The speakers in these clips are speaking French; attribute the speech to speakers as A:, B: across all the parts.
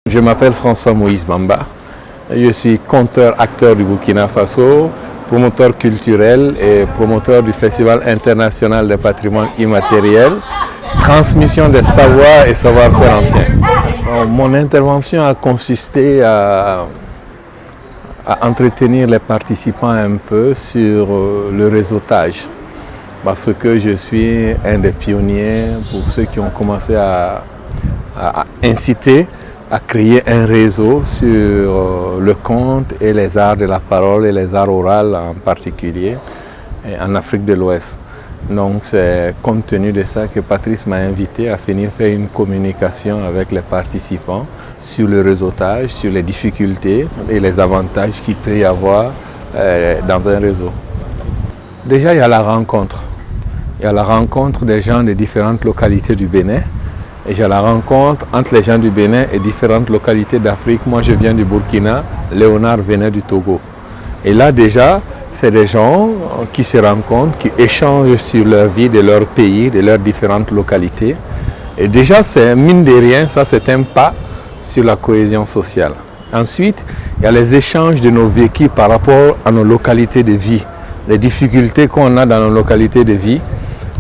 A: Je m'appelle François-Moïse Bamba. Je suis conteur-acteur du Burkina Faso, promoteur culturel et promoteur du Festival international des patrimoines immatériels, transmission des savoirs et savoir-faire anciens. Mon intervention a consisté à entretenir les participants un peu sur le réseautage, parce que je suis un des pionniers pour ceux qui ont commencé à inciter à créer un réseau sur le conte et les arts de la parole et les arts oraux en particulier en Afrique de l'Ouest. Donc c'est compte tenu de ça que Patrice m'a invité à venir faire une communication avec les participants sur le réseautage, sur les difficultés et les avantages qu'il peut y avoir dans un réseau. Déjà il y a la rencontre. Il y a la rencontre des gens de différentes localités du Bénin. Et j'ai la rencontre entre les gens du Bénin et différentes localités d'Afrique. Moi, je viens du Burkina, Léonard venait du Togo. Et là, déjà, c'est des gens qui se rencontrent, qui échangent sur leur vie de leur pays, de leurs différentes localités. Et déjà, c'est mine de rien, ça c'est un pas sur la cohésion sociale. Ensuite, il y a les échanges de nos vécus par rapport à nos localités de vie, les difficultés qu'on a dans nos localités de vie.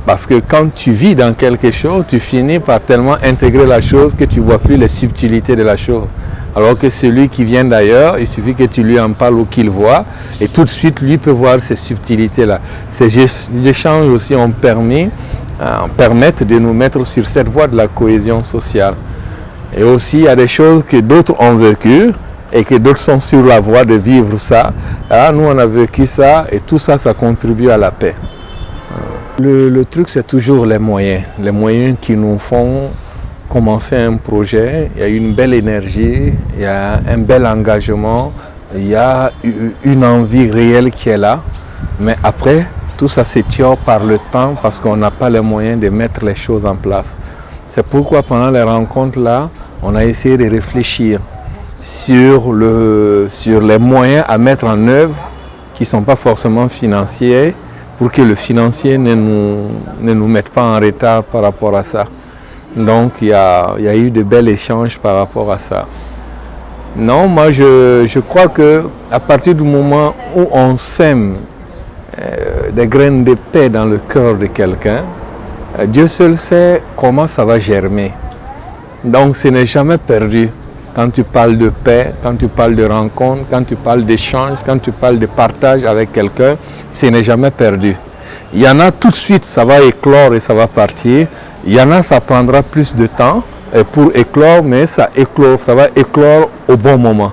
A: Parce que quand tu vis dans quelque chose, tu finis par tellement intégrer la chose que tu ne vois plus les subtilités de la chose. Alors que celui qui vient d'ailleurs, il suffit que tu lui en parles ou qu'il voit, et tout de suite, lui peut voir ces subtilités-là. Ces échanges aussi permettent de nous mettre sur cette voie de la cohésion sociale. Et aussi, il y a des choses que d'autres ont vécues et que d'autres sont sur la voie de vivre ça. Alors, nous, on a vécu ça, et tout ça, ça contribue à la paix. Le truc, c'est toujours les moyens qui nous font commencer un projet. Il y a une belle énergie, il y a un bel engagement, il y a une envie réelle qui est là. Mais après, tout ça s'étiole par le temps parce qu'on n'a pas les moyens de mettre les choses en place. C'est pourquoi pendant les rencontres là, on a essayé de réfléchir sur les moyens à mettre en œuvre qui ne sont pas forcément financiers, pour que le financier ne nous mette pas en retard par rapport à ça. Donc il y a eu de bels échanges par rapport à ça. Non, moi je crois qu'à partir du moment où on sème des graines de paix dans le cœur de quelqu'un, Dieu seul sait comment ça va germer. Donc ce n'est jamais perdu. Quand tu parles de paix, quand tu parles de rencontre, quand tu parles d'échange, quand tu parles de partage avec quelqu'un, ce n'est jamais perdu. Il y en a tout de suite, ça va éclore et ça va partir. Il y en a, ça prendra plus de temps pour éclore, mais ça va éclore au bon moment.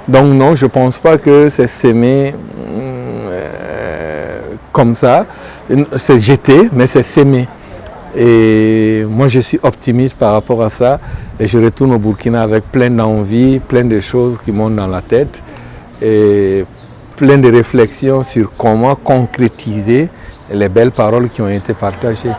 A: Donc non, je ne pense pas que c'est s'aimer comme ça. C'est jeter, mais c'est s'aimer. Et moi, je suis optimiste par rapport à ça. Et je retourne au Burkina avec plein d'envie, plein de choses qui montent dans la tête. Et plein de réflexions sur comment concrétiser les belles paroles qui ont été partagées.